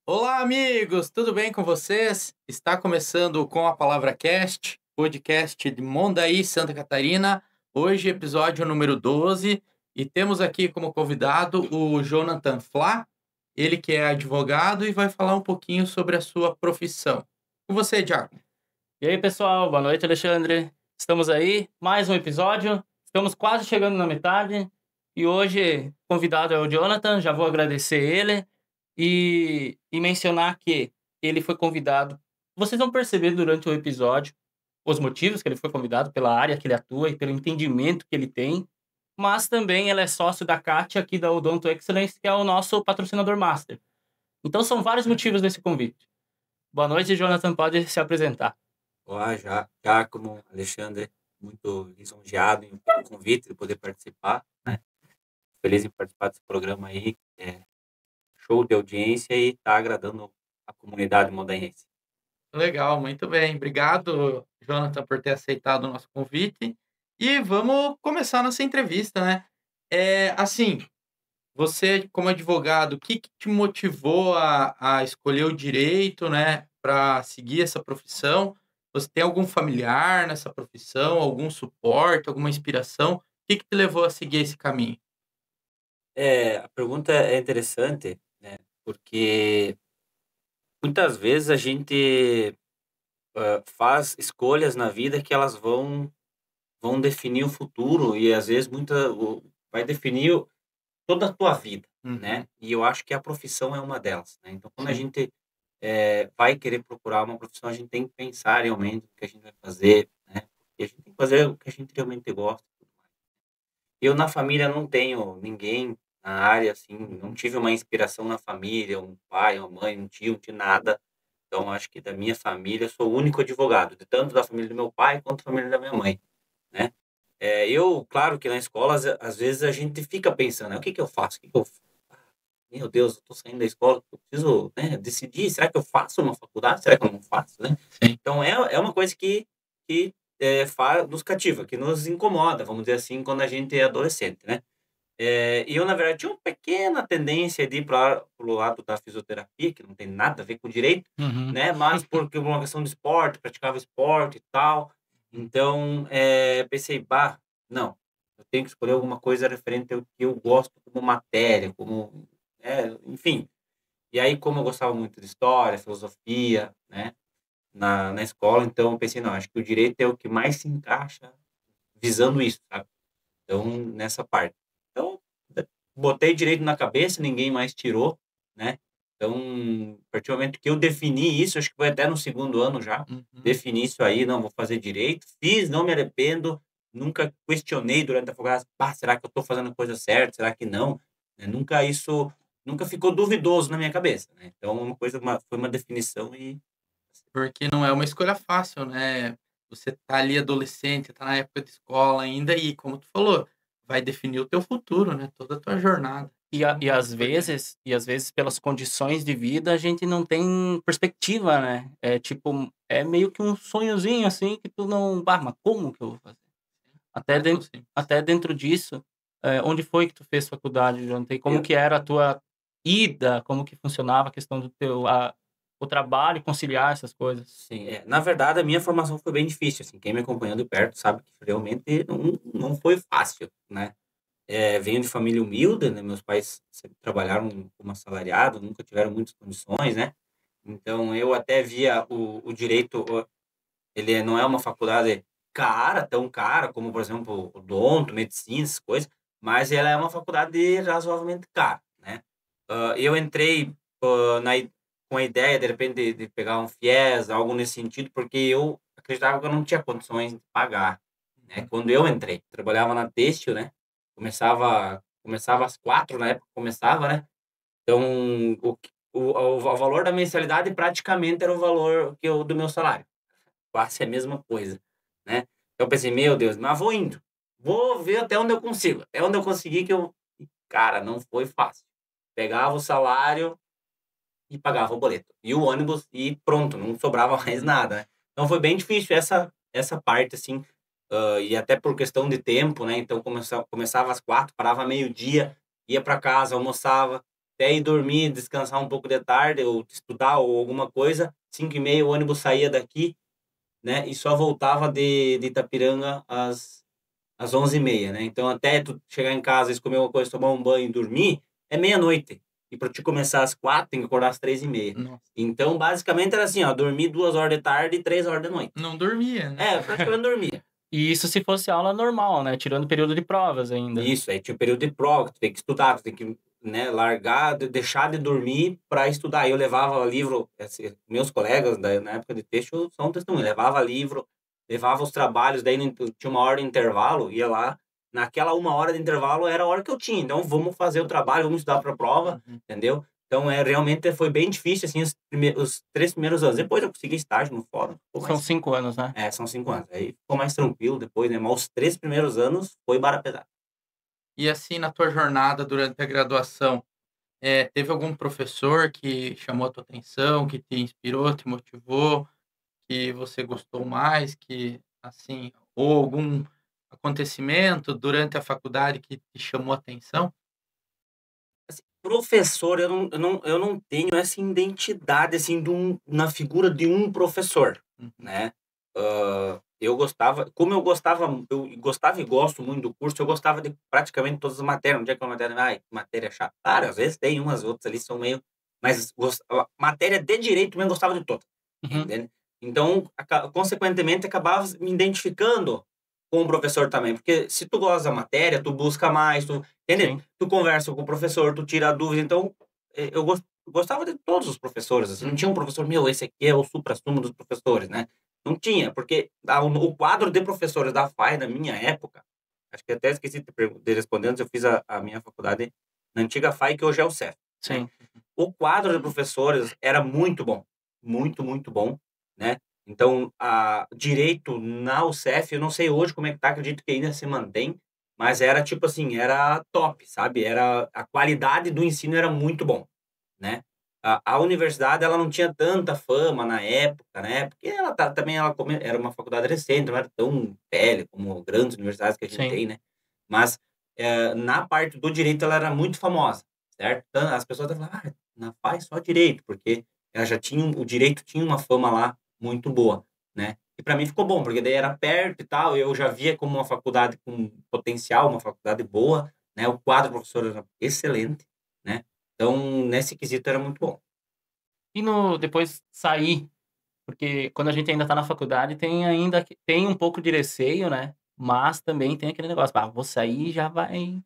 Olá, amigos, tudo bem com vocês? Está começando com a Palavra Cast, podcast de Mondaí, Santa Catarina. Hoje, episódio número 12, e temos aqui como convidado o Jonathan Flá, ele que é advogado e vai falar um pouquinho sobre a sua profissão. Com você, Diago. E aí, pessoal, boa noite, Alexandre. Estamos aí, mais um episódio. Estamos quase chegando na metade. E hoje, o convidado é o Jonathan. Já vou agradecer ele e mencionar que ele foi convidado. Vocês vão perceber durante o episódio os motivos que ele foi convidado, pela área que ele atua e pelo entendimento que ele tem. Mas também ele é sócio da CAT aqui da Odonto Excellence, que é o nosso patrocinador master. Então, são vários motivos desse convite. Boa noite, Jonathan. Pode se apresentar. Olá, Giacomo, Alexandre, muito lisonjeado pelo convite de poder participar, né? Feliz em participar desse programa aí, show de audiência e tá agradando a comunidade mondaense. Legal, muito bem. Obrigado, Jonathan, por ter aceitado o nosso convite. E vamos começar nossa entrevista, né? Assim, você, como advogado, o que te motivou a escolher o direito, né, para seguir essa profissão? Você tem algum familiar nessa profissão, algum suporte, alguma inspiração? O que te levou a seguir esse caminho? A pergunta é interessante, né? Porque muitas vezes a gente faz escolhas na vida que elas vão definir o futuro e às vezes vai definir toda a tua vida, Uhum, né? E eu acho que a profissão é uma delas, né? Então, quando a sim. gente vai querer procurar uma profissão, a gente tem que pensar realmente o que a gente vai fazer, né? E a gente tem que fazer o que a gente realmente gosta. Eu, na família, não tenho ninguém na área, assim, não tive uma inspiração na família, um pai, uma mãe, um tio nada. Então, acho que da minha família, eu sou o único advogado, de tanto da família do meu pai quanto da família da minha mãe, né? Claro que na escola, às vezes, a gente fica pensando, né, o que que eu faço? O que que eu Meu Deus, eu tô saindo da escola, eu preciso, né, decidir, será que eu faço uma faculdade? Será que eu não faço, né? Sim. Então é uma coisa que nos cativa, que nos incomoda, vamos dizer assim, quando a gente é adolescente, né? E eu, na verdade, tinha uma pequena tendência de ir para o lado da fisioterapia, que não tem nada a ver com direito, Uhum. né? Mas porque uma questão de esporte, praticava esporte e tal. Então, pensei, bah, não, eu tenho que escolher alguma coisa referente ao que eu gosto como matéria, enfim. E aí, como eu gostava muito de história, filosofia, né, na escola, então eu pensei, não, acho que o direito é o que mais se encaixa visando isso, sabe? Então, nessa parte. Então, botei direito na cabeça, ninguém mais tirou, né? Então, a partir do momento que eu defini isso, acho que foi até no segundo ano já, Uhum. defini isso aí, não, vou fazer direito, fiz, não me arrependo, nunca questionei durante a faculdade, será que eu estou fazendo a coisa certa, será que não? Né, nunca ficou duvidoso na minha cabeça, né? Então, foi uma definição e Porque não é uma escolha fácil, né. Você tá ali adolescente, tá na época de escola ainda e, como tu falou, vai definir o teu futuro, né, toda a tua jornada. E a Então e é às importante. vezes e às vezes pelas condições de vida a gente não tem perspectiva, né. É tipo, é meio que um sonhozinho, assim, que tu não: "Bah, mas como que eu vou fazer?". Não Até é tão den simples. até dentro disso, onde foi que tu fez faculdade, Jonathan? E como eu que era a tua ida? Como que funcionava a questão do teu o trabalho, conciliar essas coisas? sim, na verdade, a minha formação foi bem difícil, assim, quem me acompanhou de perto sabe que realmente não foi fácil, né. Venho de família humilde, né, meus pais sempre trabalharam como assalariado, nunca tiveram muitas condições, né. Então eu até via o direito, ele não é uma faculdade cara, tão cara como, por exemplo, odonto, medicina, essas coisas, mas ela é uma faculdade razoavelmente cara, né. Eu entrei, na i com a ideia, de repente, de pegar um FIES, algo nesse sentido, porque eu acreditava que eu não tinha condições de pagar, né, Uhum. quando eu entrei. Trabalhava na têxtil, né, começava às 4 na época começava, né, então o valor da mensalidade praticamente era o valor do meu salário, quase a mesma coisa, né. Então eu pensei: "Meu Deus, mas vou indo, vou ver até onde eu consigo", até onde eu consegui que eu cara, não foi fácil. Pegava o salário e pagava o boleto. E o ônibus e pronto, não sobrava mais nada, né. Então foi bem difícil essa parte, assim, e até por questão de tempo, né, então começava às 4, parava meio-dia, ia para casa, almoçava. até ir dormir, descansar um pouco de tarde, ou estudar, ou alguma coisa. 5h30 o ônibus saía daqui, né? E só voltava de Itapiranga às 11h30, né? Então, até tu chegar em casa, comer uma coisa, tomar um banho e dormir, é meia-noite. E para te começar às 4, tem que acordar às 3h30. Nossa, Então, basicamente, era assim, ó, dormir 2 horas de tarde e 3 horas da noite. não dormia, né? É, praticamente dormia. E isso se fosse aula normal, né? Tirando o período de provas ainda. Isso, aí tinha o período de prova, tu tem que estudar, tu tem que, né, largar, deixar de dormir para estudar. Eu levava livro, meus colegas na época de texto são testemunhas, levava livro, levava os trabalhos, daí tinha uma hora de intervalo, ia lá, naquela 1 hora de intervalo era a hora que eu tinha, então vamos fazer o trabalho, vamos estudar para a prova, entendeu? Então, realmente foi bem difícil, assim, os 3 primeiros anos. Depois eu consegui estágio no fórum. São 5 anos, né? São 5 anos. Aí ficou mais tranquilo depois, né? Mas os 3 primeiros anos foi bara pesada. E assim, na tua jornada durante a graduação, teve algum professor que chamou a tua atenção, que te inspirou, te motivou, que você gostou mais, que assim, ou algum acontecimento durante a faculdade que te chamou a atenção? Assim, professor, eu não tenho essa identidade, assim, na figura de um professor, né? Eu gostava e gosto muito do curso, eu gostava de praticamente todas as matérias. Não tinha aquela matéria, matéria chata. Claro, às vezes tem umas outras ali, são meio... Mas a matéria de direito mesmo gostava de todas, entende? Então, consequentemente, acabava me identificando com o professor também, porque se tu gosta da matéria, tu busca mais, entende? Sim. Tu conversa com o professor, tu tira a dúvida. Então, eu gostava de todos os professores, assim, não tinha um professor, esse aqui é o suprassumo dos professores, né? Não tinha, porque o quadro de professores da FAI, na minha época, acho que até esqueci de responder antes, eu fiz a minha faculdade na antiga FAI, que hoje é o CEF. Sim. Né? O quadro de professores era muito bom, muito bom, né? Então, direito na UCEF, eu não sei hoje como é que tá, acredito que ainda se mantém, mas era tipo assim, era top, sabe? A qualidade do ensino era muito bom, né? A universidade, ela não tinha tanta fama na época, né? Porque ela também era uma faculdade recente, não era tão velha como grandes universidades que a gente Sim. tem, né? Mas na parte do direito ela era muito famosa, certo? Então, as pessoas falavam, na FAI só direito, porque ela já tinha, o direito tinha uma fama lá muito boa, né? E para mim ficou bom, porque daí era perto e tal, eu já via como uma faculdade com potencial, uma faculdade boa, né? O quadro do professor era excelente, né? Então, nesse quesito era muito bom. E depois sair, porque quando a gente ainda tá na faculdade, tem um pouco de receio, né? Mas também tem aquele negócio, vou sair e já vai...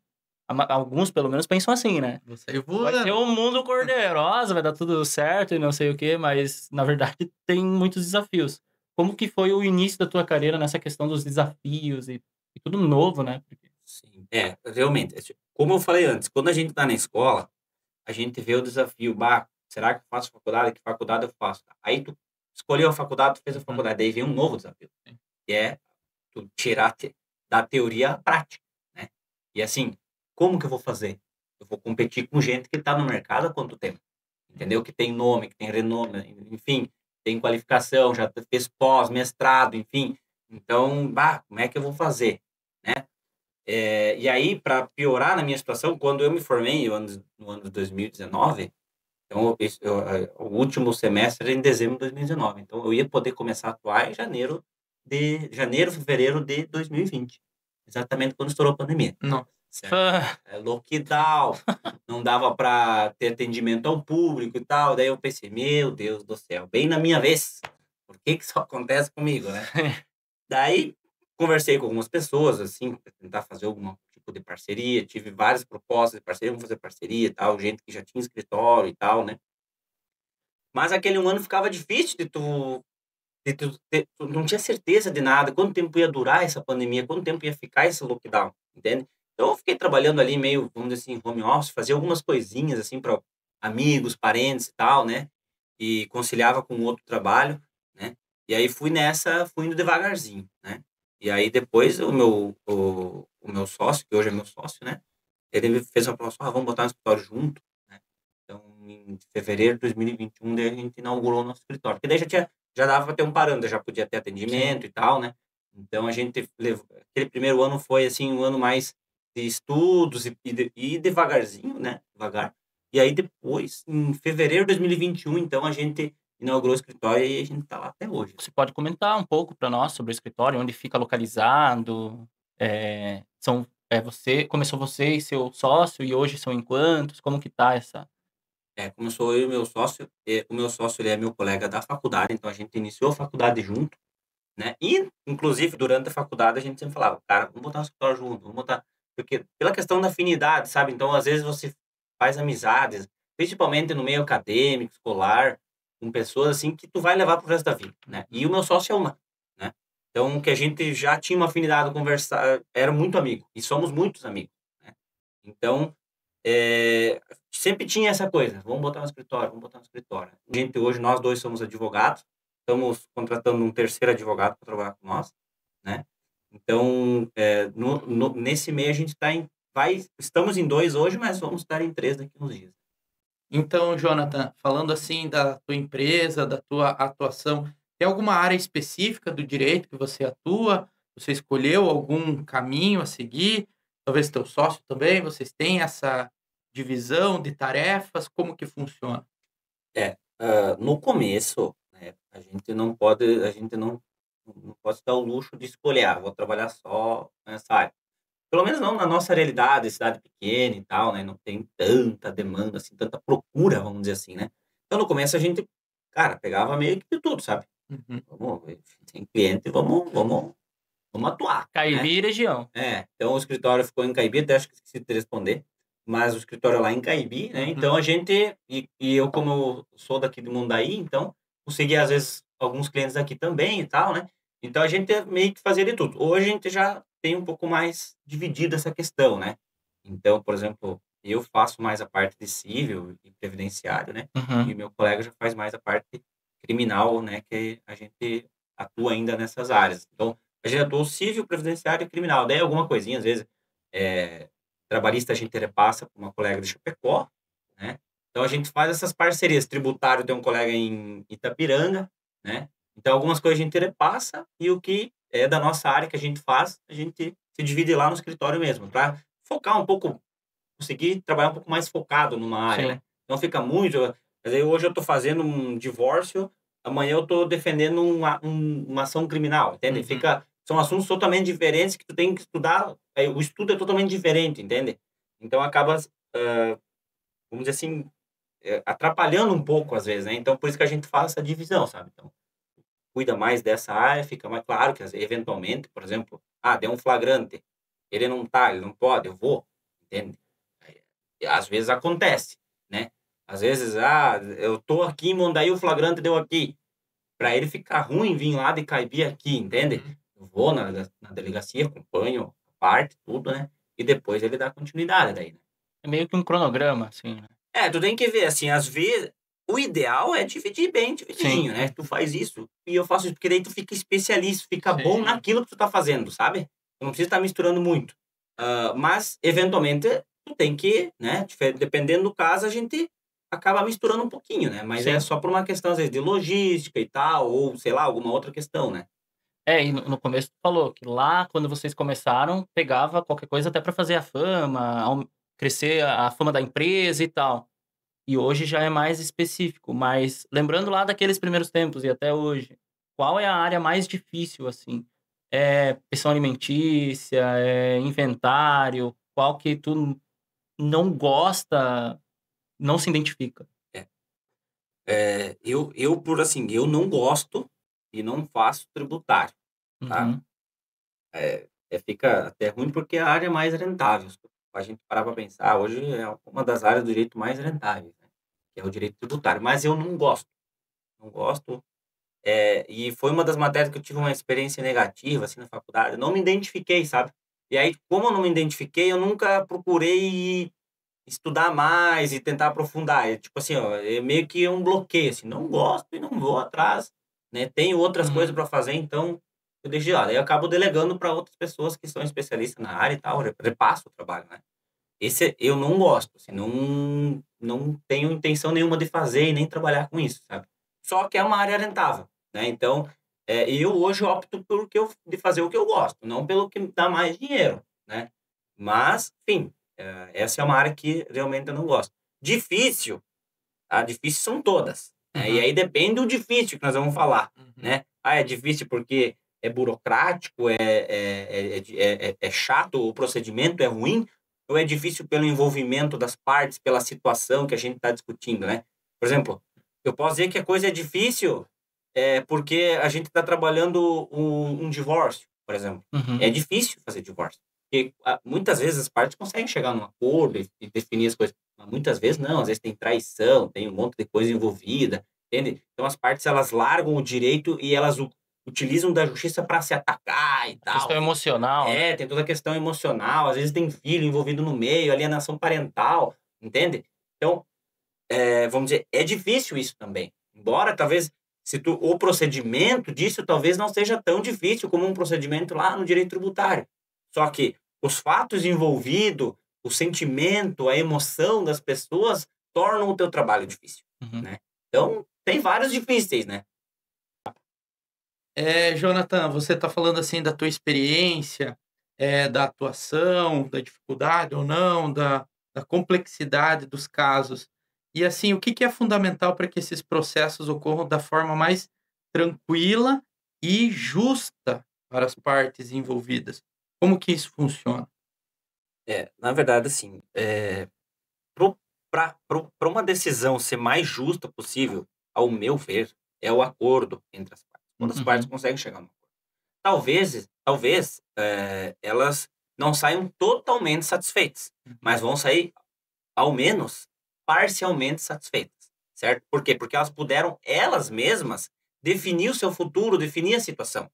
Alguns, pelo menos, pensam assim, né? Você saiu Vai ser voando. um mundo cor-de-rosa, vai dar tudo certo e não sei o quê, mas, na verdade, tem muitos desafios. Como que foi o início da tua carreira nessa questão dos desafios e tudo novo, né? Sim, realmente. Como eu falei antes, quando a gente tá na escola, a gente vê o desafio, será que eu faço faculdade? Que faculdade eu faço? Aí tu escolheu a faculdade, tu fez a faculdade, daí vem um novo desafio, que é tu tirar da teoria à prática, né? E assim, como que eu vou fazer? Eu vou competir com gente que está no mercado há quanto tempo? Entendeu? Que tem nome, que tem renome, enfim, tem qualificação, já fez pós, mestrado, enfim. Então, como é que eu vou fazer, né? E aí, para piorar na minha situação, quando eu me formei no ano de 2019, então o último semestre era em dezembro de 2019, então eu ia poder começar a atuar em fevereiro de 2020, exatamente quando estourou a pandemia. Não. Certo? Lockdown, não dava para ter atendimento ao público e tal. Daí eu pensei, meu Deus do céu, bem na minha vez, por que isso acontece comigo, né? Daí conversei com algumas pessoas, assim, para tentar fazer algum tipo de parceria. Tive várias propostas de parceria, vamos fazer parceria e tal, gente que já tinha escritório e tal, né? Mas aquele um ano ficava difícil tu não tinha certeza de nada, quanto tempo ia durar essa pandemia, quanto tempo ia ficar esse lockdown, entende? Então eu fiquei trabalhando ali meio, vamos dizer assim, home office, fazia algumas coisinhas assim para amigos, parentes e tal, né? E conciliava com outro trabalho, né? E aí fui indo devagarzinho, né? E aí depois o meu sócio, que hoje é meu sócio, né? Ele fez uma proposta, vamos botar um escritório junto, né? Então, em fevereiro de 2021, daí a gente inaugurou o nosso escritório. Porque daí já dava para ter um parâmetro, já podia ter atendimento e tal, né? Então, a gente levou... Aquele primeiro ano foi, assim, um ano mais de estudos e devagarzinho, né? Devagar. E aí depois, em fevereiro de 2021, então, a gente inaugurou o escritório e a gente tá lá até hoje. Você pode comentar um pouco para nós sobre o escritório, onde fica localizado? Começou você e seu sócio e hoje são em quantos? Como que tá essa? Começou eu e meu sócio, o meu sócio, ele é meu colega da faculdade, então a gente iniciou a faculdade junto, né? E, inclusive, durante a faculdade a gente sempre falava, cara, vamos botar um escritório junto, vamos botar... Porque pela questão da afinidade, sabe? Então, às vezes você faz amizades, principalmente no meio acadêmico, escolar, com pessoas assim que tu vai levar pro resto da vida, né? E o meu sócio é uma, né? Então, que a gente já tinha uma afinidade, conversar, era muito amigo, e somos muitos amigos, né? Então, sempre tinha essa coisa, vamos botar um escritório, vamos botar um escritório. Gente, hoje nós dois somos advogados, estamos contratando um terceiro advogado para trabalhar com nós, né? Então, nesse meio a gente estamos em 2 hoje, mas vamos estar em 3 daqui uns dias. Então, Jonathan, falando assim da tua empresa, da tua atuação, tem alguma área específica do direito que você atua? Você escolheu algum caminho a seguir? Talvez teu sócio também, vocês têm essa divisão de tarefas? Como que funciona? No começo, né, a gente não pode se dar o luxo de escolher, vou trabalhar só nessa área. Pelo menos não na nossa realidade, cidade pequena e tal, né? Não tem tanta demanda, assim, tanta procura, vamos dizer assim, né? Então, no começo, a gente, cara, pegava meio que de tudo, sabe? Uhum. Vamos, tem cliente, vamos atuar, né? Caibi e região. Então o escritório ficou em Caibi, até acho que esqueci de responder, mas o escritório é lá em Caibi, né? Uhum. Então a gente, e eu como eu sou daqui de Mundaí, então consegui às vezes alguns clientes aqui também e tal, né? Então a gente meio que fazia de tudo. Hoje a gente já tem um pouco mais dividido essa questão, né? Então, por exemplo, eu faço mais a parte de civil e previdenciário, né? E Uhum. o meu colega já faz mais a parte criminal, né? Que a gente atua ainda nessas áreas. Então, a gente atua civil, previdenciário e criminal. Daí alguma coisinha, às vezes, é, trabalhista a gente repassa para uma colega de Chapecó, né? Então a gente faz essas parcerias. Tributário tem um colega em Itapiranga, né? Então algumas coisas a gente repassa e o que é da nossa área que a gente faz, a gente se divide lá no escritório mesmo, para focar um pouco, conseguir trabalhar um pouco mais focado numa área, Sim. né? Não fica muito. Quer dizer, hoje eu estou fazendo um divórcio, amanhã eu estou defendendo uma ação criminal, entende? Uhum. São assuntos totalmente diferentes que tu tem que estudar. O estudo é totalmente diferente, entende? Então acaba, vamos dizer assim, atrapalhando um pouco às vezes, né? Então por isso que a gente faz essa divisão, sabe? Então cuida mais dessa área, fica mais claro que eventualmente, por exemplo, deu um flagrante, ele não pode, eu vou, entende? Às vezes acontece, né? Às vezes, eu tô aqui em Mondaí, o flagrante deu aqui. Para ele ficar ruim vir lá de Caibi aqui, entende? Uhum. Eu vou na delegacia, acompanho a parte, tudo, né? E depois ele dá continuidade daí, né? É meio que um cronograma, assim, né? Tu tem que ver, assim, às vezes, o ideal é dividir bem, Sim. divididinho, né? Tu faz isso e eu faço isso, porque daí tu fica especialista, fica bom Sim. naquilo que tu tá fazendo, sabe? Tu não precisa estar misturando muito. Mas, eventualmente, tu tem que, né? Dependendo do caso, a gente acaba misturando um pouquinho, né? Mas Sim. é só por uma questão, às vezes, de logística e tal, ou, sei lá, alguma outra questão, né? E no começo tu falou que lá, quando vocês começaram, pegava qualquer coisa até para fazer a fama, crescer a fama da empresa e tal. E hoje já é mais específico, mas lembrando lá daqueles primeiros tempos e até hoje, qual é a área mais difícil, assim? É pensão alimentícia, é inventário, qual que tu não gosta, não se identifica? Por assim, eu não gosto e não faço tributário, tá? Uhum. Fica até ruim porque é a área mais rentável. Se a gente parar para pensar, hoje é uma das áreas do direito mais rentáveis, né? Que é o direito tributário. Mas eu não gosto. Não gosto. E foi uma das matérias que eu tive uma experiência negativa, assim, na faculdade. Eu não me identifiquei, sabe? E aí, como eu não me identifiquei, eu nunca procurei estudar mais e tentar aprofundar. Tipo assim, ó, é meio que um bloqueio, assim. Não gosto e não vou atrás, né? Tenho outras coisas Uhum. para fazer, então eu deixo de lado. Aí eu acabo delegando para outras pessoas que são especialistas na área e tal, repasso o trabalho, né? Esse eu não gosto, assim, não tenho intenção nenhuma de fazer e nem trabalhar com isso, sabe? Só que é uma área rentável, né? Então, eu hoje opto de fazer o que eu gosto, não pelo que dá mais dinheiro, né? Mas, enfim, essa é uma área que realmente eu não gosto. Difícil, tá? Difícil são todas. Né? E aí depende do difícil que nós vamos falar, né? É difícil porque é burocrático, é chato, o procedimento é ruim, ou é difícil pelo envolvimento das partes, pela situação que a gente está discutindo, né? Por exemplo, eu posso dizer que a coisa é difícil porque a gente está trabalhando um divórcio, por exemplo. É difícil fazer divórcio. Porque muitas vezes as partes conseguem chegar num acordo e definir as coisas. Mas muitas vezes não. Às vezes tem traição, tem um monte de coisa envolvida, entende? Então as partes, elas largam o direito e elas utilizam da justiça para se atacar e tal. Questão emocional. Tem toda a questão emocional. Às vezes tem filho envolvido no meio, alienação parental, entende? Então, vamos dizer, é difícil isso também. Embora, talvez, o procedimento disso talvez não seja tão difícil como um procedimento lá no direito tributário. Só que os fatos envolvidos, o sentimento, a emoção das pessoas tornam o teu trabalho difícil, né? Então, tem vários difíceis, né? Jonathan, você está falando assim da tua experiência, da atuação, da dificuldade ou não, da complexidade dos casos. E assim, o que é fundamental para que esses processos ocorram da forma mais tranquila e justa para as partes envolvidas? Como que isso funciona? Na verdade, assim, para uma decisão ser mais justa possível, ao meu ver, é o acordo entre as partes. Quando as partes conseguem chegar no acordo. Talvez elas não saiam totalmente satisfeitas, mas vão sair, ao menos, parcialmente satisfeitas, certo? Por quê? Porque elas puderam, elas mesmas, definir o seu futuro, definir a situação,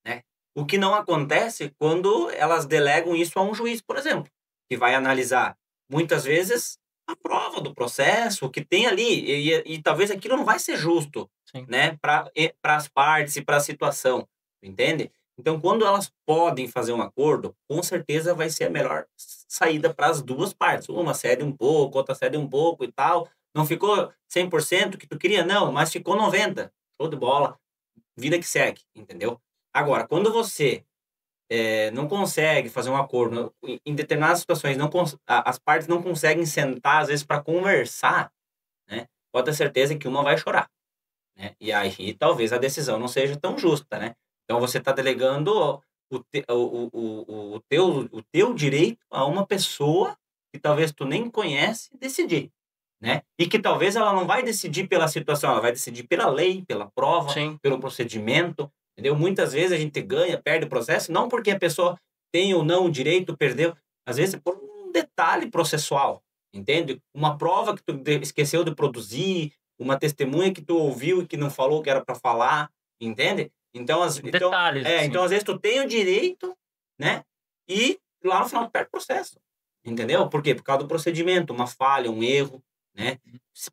né? O que não acontece quando elas delegam isso a um juiz, por exemplo, que vai analisar, muitas vezes, a prova do processo, o que tem ali, e talvez aquilo não vai ser justo, né, para as partes e para a situação, entende? Então, quando elas podem fazer um acordo, com certeza vai ser a melhor saída para as duas partes. Uma cede um pouco, outra cede um pouco e tal. Não ficou 100% que tu queria, não, mas ficou 90%. Show de bola. Vida que segue, entendeu? Agora, quando você não consegue fazer um acordo, em determinadas situações, as partes não conseguem sentar, às vezes, para conversar, né? Pode ter certeza que uma vai chorar, né? E aí, talvez a decisão não seja tão justa, né? Então, você está delegando o teu direito a uma pessoa que talvez tu nem conhece decidir, né? E que talvez ela não vai decidir pela situação, ela vai decidir pela lei, pela prova, pelo procedimento, entendeu? Muitas vezes a gente ganha, perde o processo, não porque a pessoa tem ou não o direito, perdeu, às vezes por um detalhe processual, entende? Uma prova que tu esqueceu de produzir, uma testemunha que tu ouviu e que não falou que era para falar, entende? Então, detalhes, então, às vezes tu tem o direito, né? E lá no final tu perde o processo, entendeu? Por quê? Por causa do procedimento, uma falha, um erro, né?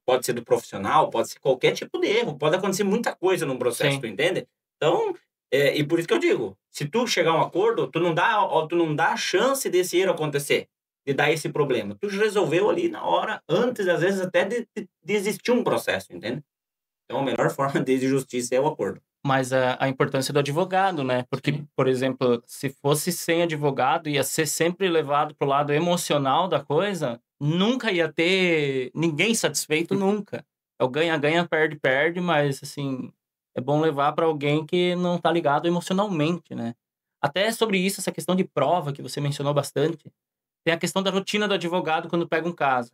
Pode ser do profissional, pode ser qualquer tipo de erro, pode acontecer muita coisa num processo, tu entende? Então, e por isso que eu digo, se tu chegar a um acordo, tu não dá a chance desse erro acontecer, de dar esse problema. Tu resolveu ali na hora, antes, às vezes, até de existir um processo, entende? Então, a melhor forma de justiça é o acordo. Mas a importância do advogado, né? Porque, por exemplo, se fosse sem advogado, ia ser sempre levado pro lado emocional da coisa, nunca ia ter ninguém satisfeito, nunca. É o ganha-ganha, perde-perde, mas, assim, é bom levar para alguém que não tá ligado emocionalmente, né? Até sobre isso, essa questão de prova, que você mencionou bastante, tem a questão da rotina do advogado quando pega um caso.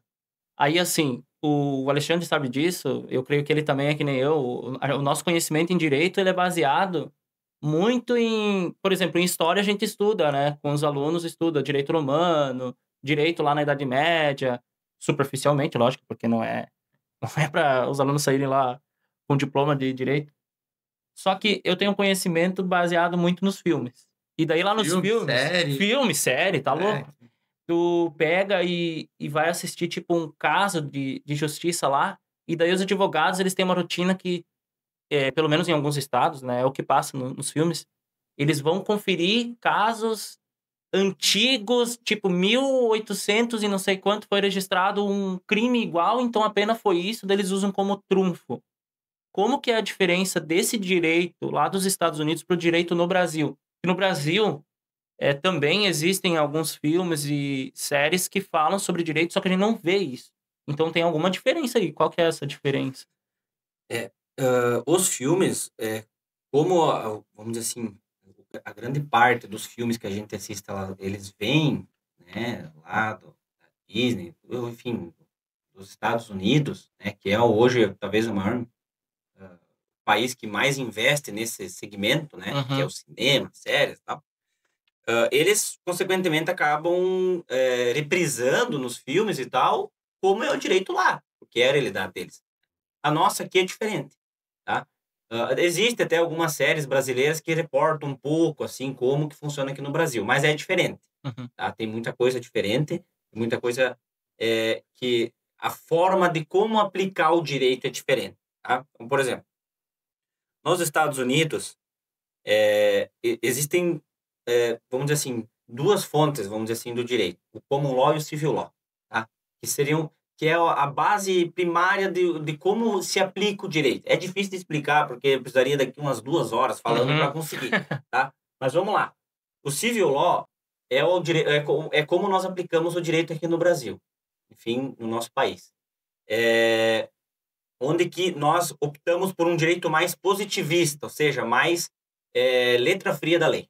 Aí, assim, o Alexandre sabe disso, eu creio que ele também é que nem eu. O nosso conhecimento em direito, ele é baseado muito em... Por exemplo, em história a gente estuda, né? Com os alunos estuda direito romano, direito lá na Idade Média, superficialmente, lógico, porque não é para os alunos saírem lá com diploma de direito. Só que eu tenho conhecimento baseado muito nos filmes. E daí lá nos filmes... Filme, série, tá louco? Tu pega e vai assistir, tipo, um caso de justiça lá, e daí os advogados, eles têm uma rotina que, pelo menos em alguns estados, né, é o que passa nos filmes, eles vão conferir casos antigos, tipo, 1800 e não sei quanto foi registrado um crime igual, então a pena foi isso, daí eles usam como trunfo. Como que é a diferença desse direito lá dos Estados Unidos pro direito no Brasil? E no Brasil... também existem alguns filmes e séries que falam sobre direito, só que a gente não vê isso. Então tem alguma diferença aí. Qual que é essa diferença? Os filmes, vamos dizer assim, a grande parte dos filmes que a gente assiste, eles vêm, né, lá da Disney, enfim, dos Estados Unidos, né, que é hoje talvez o maior país que mais investe nesse segmento, né, que é o cinema, séries e tal. Eles, consequentemente, acabam reprisando nos filmes e tal, como é o direito lá, porque é a realidade deles. A nossa aqui é diferente, tá? Existe até algumas séries brasileiras que reportam um pouco, assim, como que funciona aqui no Brasil, mas é diferente, tá? Tem muita coisa diferente, muita coisa que a forma de como aplicar o direito é diferente, tá? Então, por exemplo, nos Estados Unidos, existem, vamos dizer assim, duas fontes, vamos dizer assim, do direito, o common law e o civil law, tá? Que é a base primária de como se aplica o direito. É difícil de explicar, porque eu precisaria daqui umas 2 horas falando para conseguir, tá? Mas vamos lá. O civil law é como nós aplicamos o direito aqui no Brasil, enfim, no nosso país. Onde que nós optamos por um direito mais positivista, ou seja, mais letra fria da lei,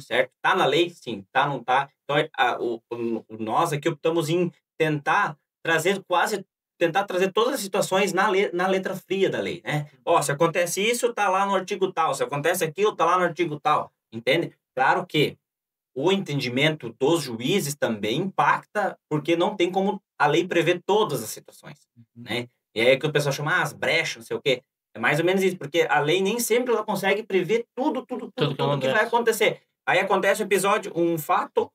certo? Tá na lei? Sim. Tá, não tá? Então, nós aqui optamos em tentar trazer todas as situações na letra fria da lei, né? Se acontece isso, tá lá no artigo tal. Se acontece aquilo, tá lá no artigo tal. Entende? Claro que o entendimento dos juízes também impacta, porque não tem como a lei prever todas as situações, né? E aí que o pessoal chama as brechas, não sei o quê. É mais ou menos isso, porque a lei nem sempre ela consegue prever tudo que vai acontecer. Aí acontece o episódio, um fato,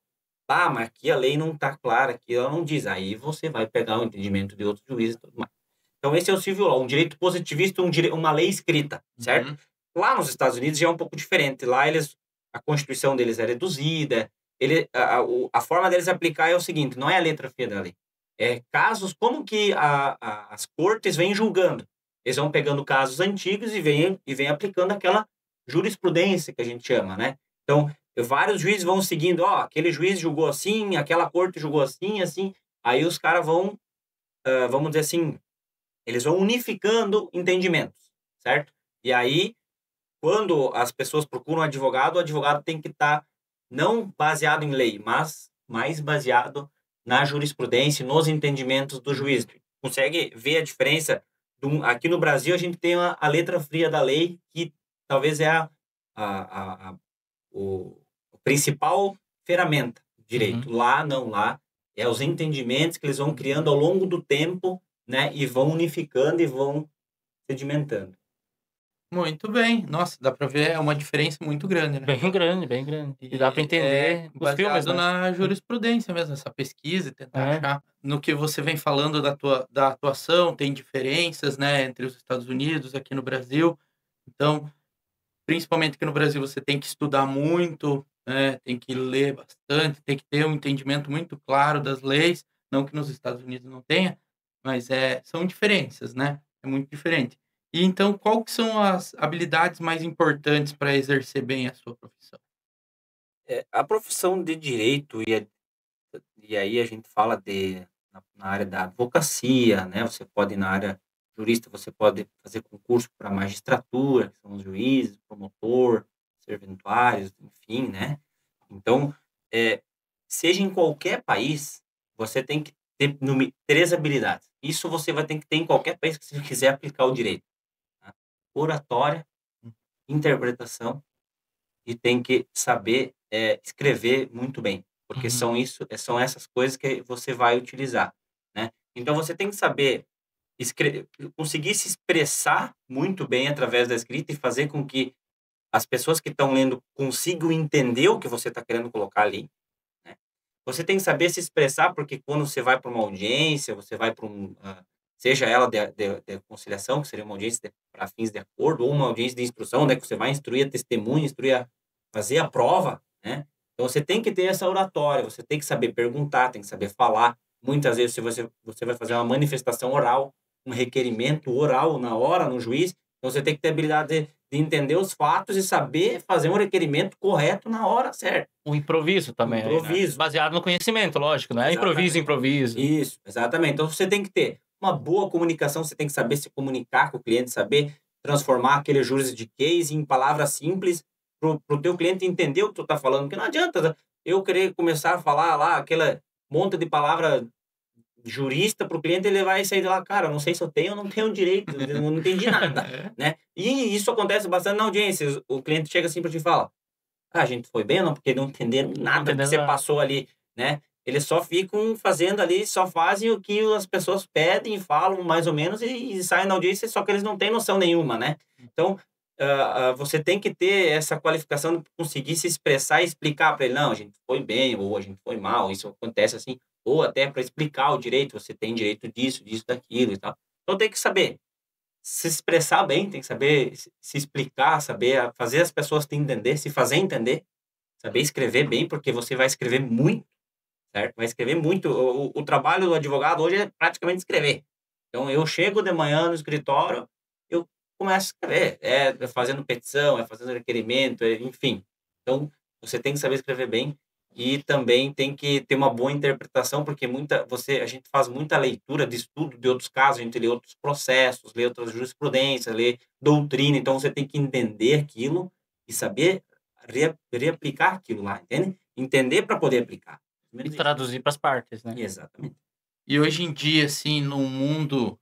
mas aqui a lei não está clara, aqui ela não diz. Aí você vai pegar o entendimento de outros juízes e tudo mais. Então esse é o civil law, um direito positivista, uma lei escrita, certo? Lá nos Estados Unidos já é um pouco diferente. Lá a Constituição deles é reduzida. A forma deles aplicar é o seguinte, não é a letra fria da lei. É casos como que as cortes vêm julgando. Eles vão pegando casos antigos e vêm aplicando aquela jurisprudência que a gente chama, né? Então, vários juízes vão seguindo, aquele juiz julgou assim, aquela corte julgou assim, assim. Aí os caras vão, vamos dizer assim, eles vão unificando entendimentos, certo? E aí, quando as pessoas procuram um advogado, o advogado tem que estar não baseado em lei, mas mais baseado na jurisprudência, nos entendimentos do juiz. Consegue ver a diferença? Aqui no Brasil, a gente tem a letra fria da lei, que talvez é o principal ferramenta do direito. Lá, não. Lá é os entendimentos que eles vão criando ao longo do tempo, né? E vão unificando e vão sedimentando. Muito bem. Nossa, dá para ver uma diferença muito grande, né? Bem grande, bem grande. E dá para entender os filmes, baseado né? na jurisprudência mesmo, essa pesquisa e tentar achar no que você vem falando da atuação, tem diferenças, né, entre os Estados Unidos, aqui no Brasil. Então, principalmente aqui no Brasil, você tem que estudar muito, né, tem que ler bastante, tem que ter um entendimento muito claro das leis, não que nos Estados Unidos não tenha, mas são diferenças, né? É muito diferente. E então, qual que são as habilidades mais importantes para exercer bem a sua profissão? A profissão de direito, e aí a gente fala na área da advocacia, né? Você pode ir na área jurista, você pode fazer concurso para magistratura, que são os juízes, promotor, serventuários, enfim, né? Então, seja em qualquer país, você tem que ter 3 habilidades. Isso você vai ter que ter em qualquer país que você quiser aplicar o direito, tá? Oratória, interpretação e tem que saber escrever muito bem, porque são essas coisas que você vai utilizar, né? Então você tem que saber conseguir se expressar muito bem através da escrita e fazer com que as pessoas que estão lendo consigam entender o que você está querendo colocar ali, né? Você tem que saber se expressar, porque quando você vai para uma audiência, você vai para seja ela de conciliação, que seria uma audiência para fins de acordo, ou uma audiência de instrução, né, que você vai instruir a testemunha, fazer a prova, né? Então você tem que ter essa oratória, você tem que saber perguntar, tem que saber falar. Muitas vezes você vai fazer uma manifestação oral, um requerimento oral na hora no juiz, Então, você tem que ter habilidade de entender os fatos e saber fazer um requerimento correto na hora certa. O improviso também, aí, né? Improviso. Baseado no conhecimento, lógico, né? Improviso. Isso, exatamente. Então, você tem que ter uma boa comunicação, você tem que saber se comunicar com o cliente, saber transformar aquele juridiquês em palavras simples para o teu cliente entender o que tu está falando, porque não adianta eu querer começar a falar lá aquela monte de palavra jurista para o cliente, ele vai sair de lá, cara, eu não sei se eu tenho ou não tenho direito, eu não entendi nada, né? E isso acontece bastante na audiência, o cliente chega assim para te e fala, a gente foi bem ou não? Porque não entenderam nada que você passou ali, né? Eles só ficam fazendo ali, só fazem o que as pessoas pedem, falam mais ou menos e saem na audiência, só que eles não têm noção nenhuma, né? Então, você tem que ter essa qualificação de conseguir se expressar e explicar para ele, não, a gente foi bem ou a gente foi mal, isso acontece assim, ou até para explicar o direito, você tem direito disso, daquilo e tal. Então, tem que saber se expressar bem, tem que saber se explicar, saber fazer as pessoas te entender, se fazer entender, saber escrever bem, porque você vai escrever muito, certo? Vai escrever muito. O trabalho do advogado hoje é praticamente escrever. Então, eu chego de manhã no escritório, eu começo a escrever. É fazendo petição, é fazendo requerimento, enfim. Então, você tem que saber escrever bem e também tem que ter uma boa interpretação, porque a gente faz muita leitura de estudo de outros casos, a gente lê outros processos, lê outras jurisprudências, lê doutrina, então você tem que entender aquilo e saber reaplicar aquilo lá, entende? Entender para poder aplicar. E traduzir para as partes, né? Exatamente. E hoje em dia, assim, num mundo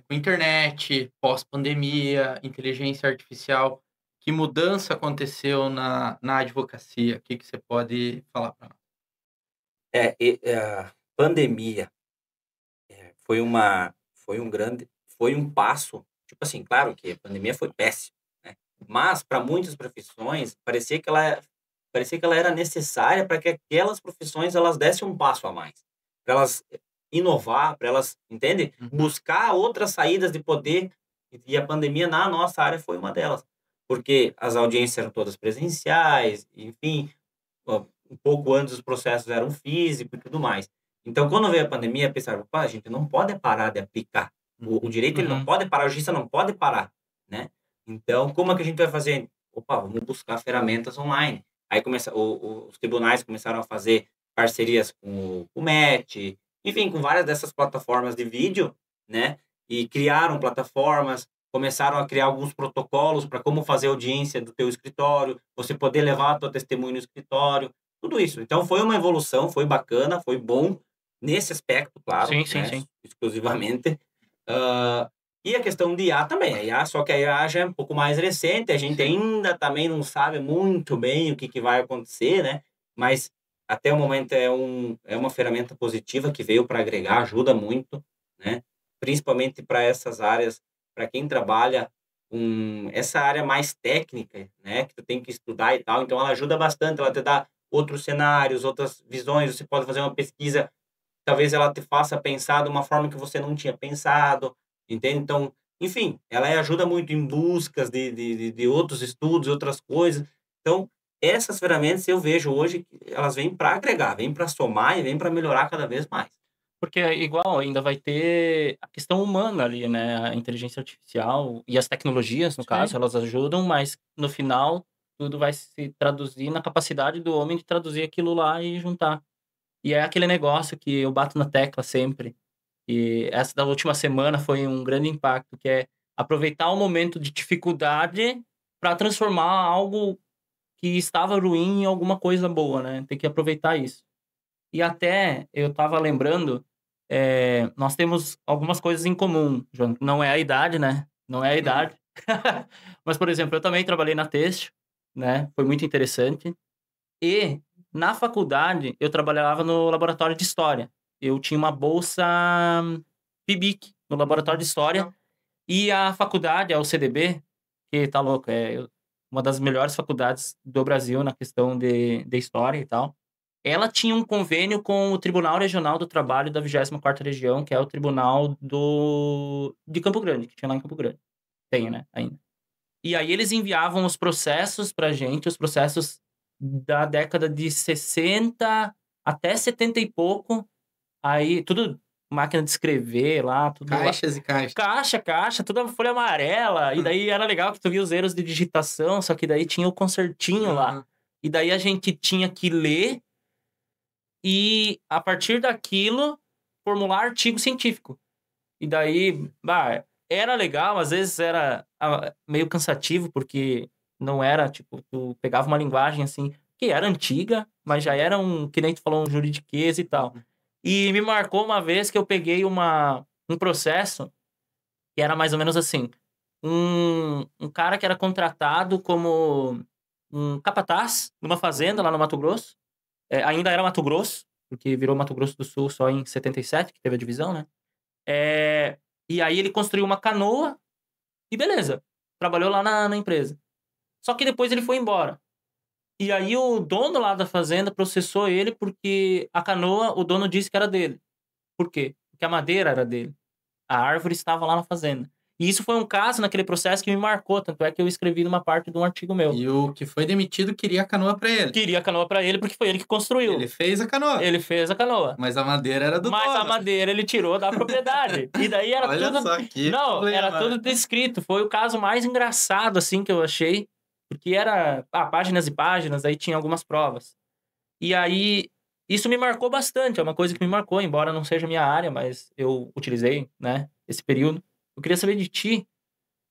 com internet, pós-pandemia, inteligência artificial, que mudança aconteceu na advocacia? O que você pode falar para nós? A pandemia foi um passo, tipo assim, claro que a pandemia foi péssima, né? Mas para muitas profissões parecia que ela era necessária para que aquelas profissões elas dessem um passo a mais, para elas inovar, para elas, entende? Buscar outras saídas de poder, e a pandemia na nossa área foi uma delas, porque as audiências eram todas presenciais, enfim, um pouco antes os processos eram físicos e tudo mais. Então, quando veio a pandemia, pensaram, pá, a gente não pode parar de aplicar. O direito ele não pode parar, a justiça não pode parar, né? Então, como é que a gente vai fazer? Opa, vamos buscar ferramentas online. Aí os tribunais começaram a fazer parcerias com o MET, enfim, com várias dessas plataformas de vídeo, né? E criaram plataformas, começaram a criar alguns protocolos para como fazer audiência do teu escritório, você poder levar a tua testemunha no escritório, tudo isso. Então, foi uma evolução, foi bacana, foi bom nesse aspecto, claro, Sim. exclusivamente. E a questão de IA também. A IA, só que a IA já é um pouco mais recente, a gente ainda também não sabe muito bem o que vai acontecer, né? Mas até o momento é uma ferramenta positiva que veio para agregar, ajuda muito, né? Principalmente para essas áreas, para quem trabalha com essa área mais técnica, né? Que tu tem que estudar e tal. Então, ela ajuda bastante, ela te dá outros cenários, outras visões. Você pode fazer uma pesquisa, talvez ela te faça pensar de uma forma que você não tinha pensado, entende? Então, enfim, ela ajuda muito em buscas de outros estudos, outras coisas. Então, essas ferramentas eu vejo hoje que elas vêm para agregar, vêm para somar e vêm para melhorar cada vez mais. Porque igual ainda vai ter a questão humana ali, né? A inteligência artificial e as tecnologias, no caso, elas ajudam, mas no final tudo vai se traduzir na capacidade do homem de traduzir aquilo lá e juntar. E é aquele negócio que eu bato na tecla sempre. E essa da última semana foi um grande impacto, que é aproveitar o momento de dificuldade para transformar algo que estava ruim em alguma coisa boa, né? Tem que aproveitar isso. E até eu estava lembrando, nós temos algumas coisas em comum, João. Não é a idade, né? Não é a idade. Mas, por exemplo, eu também trabalhei na Têxtil, né? Foi muito interessante. E na faculdade eu trabalhava no laboratório de história. Eu tinha uma bolsa PIBIC no laboratório de história. E a faculdade, a UCDB, que tá louco, uma das melhores faculdades do Brasil na questão de história e tal. Ela tinha um convênio com o Tribunal Regional do Trabalho da 24ª Região, que é o Tribunal de Campo Grande, que tinha lá em Campo Grande. Tem, né, ainda. E aí eles enviavam os processos pra gente, os processos da década de 60 até 70 e pouco. Aí, tudo máquina de escrever lá, tudo lá. Caixas e caixas. Caixa, toda folha amarela. E daí era legal que tu via os erros de digitação, só que daí tinha o concertinho lá. Uhum. E daí a gente tinha que ler e, a partir daquilo, formular artigo científico. E daí, era legal, às vezes era meio cansativo, porque não era, tipo, tu pegava uma linguagem assim, que era antiga, mas já era que nem tu falou, um juridiquês e tal. E me marcou uma vez que eu peguei um processo que era mais ou menos assim. Um cara que era contratado como um capataz numa fazenda lá no Mato Grosso. Ainda era Mato Grosso, porque virou Mato Grosso do Sul só em 77, que teve a divisão, né? E aí ele construiu uma canoa e beleza. Trabalhou lá na empresa. Só que depois ele foi embora. E aí o dono lá da fazenda processou ele porque a canoa, o dono disse que era dele. Por quê? Porque a madeira era dele. A árvore estava lá na fazenda. E isso foi um caso naquele processo que me marcou. Tanto é que eu escrevi numa parte de um artigo meu. E o que foi demitido queria a canoa pra ele. Queria a canoa pra ele porque foi ele que construiu. Ele fez a canoa. Ele fez a canoa. Mas a madeira era do Mas dono. a madeira ele tirou da propriedade. E daí era Olha tudo... só que Não, problema. era tudo descrito. Foi o caso mais engraçado, assim, que eu achei. Porque era páginas e páginas, aí tinha algumas provas. E aí, isso me marcou bastante. É uma coisa que me marcou, embora não seja minha área, mas eu utilizei, né, esse período. Eu queria saber de ti,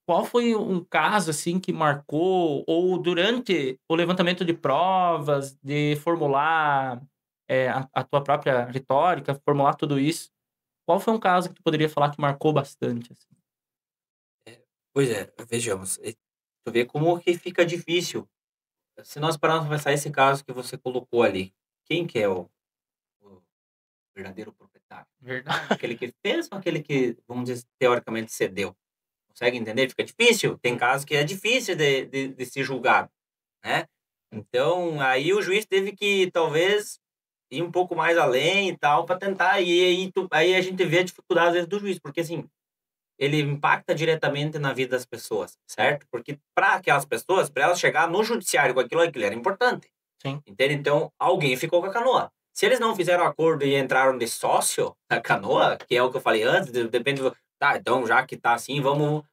qual foi um caso, assim, que marcou, ou durante o levantamento de provas, de formular a tua própria retórica, formular tudo isso. Qual foi um caso que tu poderia falar que marcou bastante, assim? Pois é, vejamos. Tu vê como que fica difícil. Se nós pararmos para pensar esse caso que você colocou ali, quem que é o verdadeiro proprietário? Verdade. Aquele que fez ou aquele que, vamos dizer, teoricamente cedeu? Consegue entender? Fica difícil. Tem casos que é difícil de se julgar, né? Então, aí o juiz teve que, talvez, ir um pouco mais além e tal, para tentar. E aí a gente vê a dificuldade, às vezes, do juiz, porque, assim, ele impacta diretamente na vida das pessoas, certo? Porque para aquelas pessoas, para elas chegar no judiciário com aquilo era importante. Sim. Entende? Então, alguém ficou com a canoa. Se eles não fizeram acordo e entraram de sócio na canoa, que é o que eu falei antes, depende do... Tá, então já que tá assim, vamos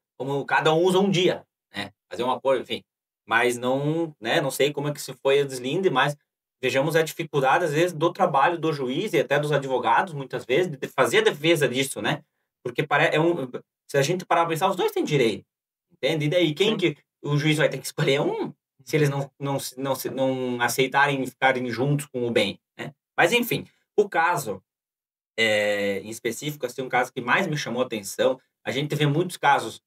cada um usa um dia, né? Fazer um acordo, enfim. Mas não, né? Não sei como é que se foi o deslinde, mas vejamos a dificuldade, às vezes, do trabalho do juiz e até dos advogados, muitas vezes, de fazer a defesa disso, né? Porque se a gente parar para pensar, os dois têm direito, entende? E daí, quem que o juiz vai ter que escolher um? Se eles não aceitarem ficarem juntos com o bem, né? Mas, enfim, o caso em específico, assim, um caso que mais me chamou a atenção, a gente vê muitos casos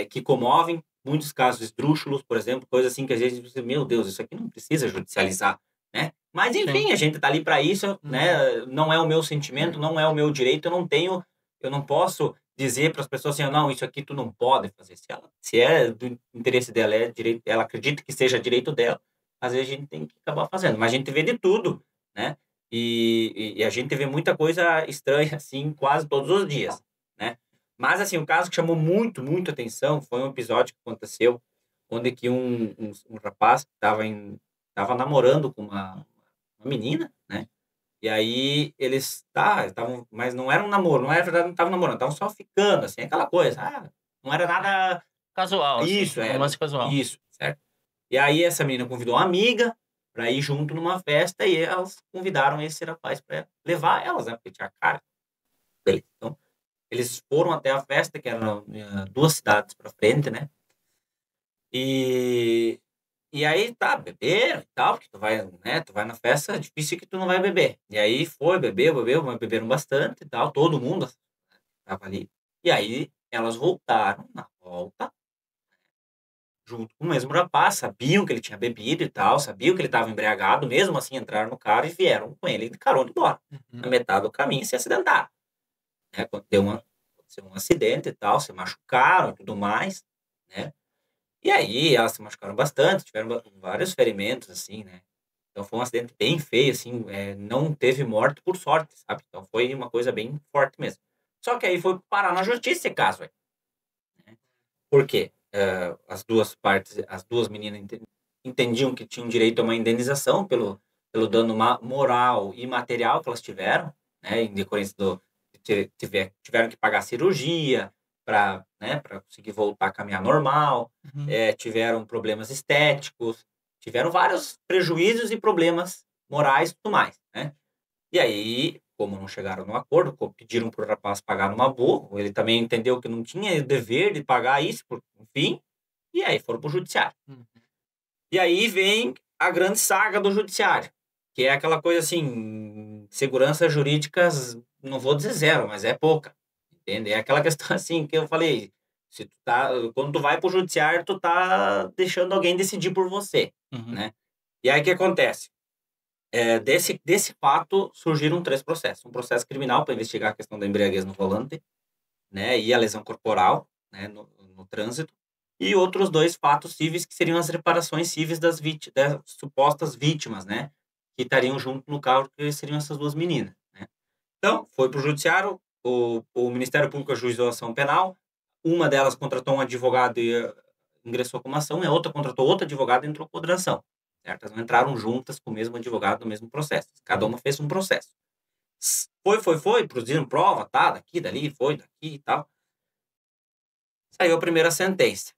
que comovem, muitos casos esdrúxulos, por exemplo, coisa assim que às vezes você, meu Deus, isso aqui não precisa judicializar, né? Mas, enfim, a gente tá ali para isso, né? Não é o meu sentimento, não é o meu direito, eu não posso dizer para as pessoas assim, não, isso aqui tu não pode fazer. Se é do interesse dela, ela acredita que seja direito dela, às vezes a gente tem que acabar fazendo. Mas a gente vê de tudo, né? E a gente vê muita coisa estranha, assim, quase todos os dias, né? Mas, assim, o caso que chamou muito, muito atenção foi um episódio que aconteceu onde que um rapaz estava namorando com uma menina, né? E aí eles estavam, mas não era um namoro, não era verdade, não estavam namorando, estavam só ficando, assim, aquela coisa, não era nada Casual, isso, assim, romance casual. isso, certo? E aí essa menina convidou uma amiga para ir junto numa festa e elas convidaram esse rapaz para levar elas, né? Porque tinha cara. Beleza. Então, eles foram até a festa, que era 2 cidades para frente, né? E aí, beberam e tal, porque tu vai na festa, é difícil que tu não vai beber. E aí bebeu, mas beberam bastante e tal, todo mundo tava ali. E aí, elas voltaram na volta, junto com o mesmo rapaz, sabiam que ele tinha bebido e tal, sabiam que ele estava embriagado, mesmo assim entraram no carro e vieram com ele de carona embora. Na metade do caminho se acidentaram. Né? Aconteceu um acidente e tal, se machucaram e tudo mais, né? E aí elas se machucaram bastante, tiveram vários ferimentos, assim, né? Então foi um acidente bem feio, assim, não teve morte por sorte, sabe? Então foi uma coisa bem forte mesmo. Só que aí foi parar na justiça esse caso aí. Né? Por quê? As duas partes, as duas meninas entendiam que tinham direito a uma indenização pelo dano moral e material que elas tiveram, né? Em decorrência de tiveram que pagar cirurgia para, né, para conseguir voltar a caminhar normal, Uhum. tiveram problemas estéticos, tiveram vários prejuízos e problemas morais e tudo mais, né? E aí, como não chegaram no acordo, pediram para o rapaz pagar numa boa, ele também entendeu que não tinha o dever de pagar isso, enfim, e aí foram para o judiciário. Uhum. E aí vem a grande saga do judiciário, que é aquela coisa assim, segurança jurídica, não vou dizer zero, mas é pouca, entende? É aquela questão assim que eu falei, se tu quando tu vai pro judiciário, tu tá deixando alguém decidir por você, Uhum. né? E aí o que acontece? Desse fato surgiram 3 processos. Um processo criminal para investigar a questão da embriaguez no volante, né, e a lesão corporal, né, no trânsito, e outros 2 fatos cíveis que seriam as reparações cíveis das supostas vítimas, né, que estariam junto no carro, que seriam essas 2 meninas, né. Então, foi para o judiciário, o Ministério Público ajuizou a ação penal, uma delas contratou um advogado e ingressou com uma ação, e a outra contratou outro advogado e entrou com outra ação, certo? Elas não entraram juntas com o mesmo advogado no mesmo processo, cada uma fez um processo. Produziram prova, tá, daqui, dali, foi, daqui e tal. Saiu a primeira sentença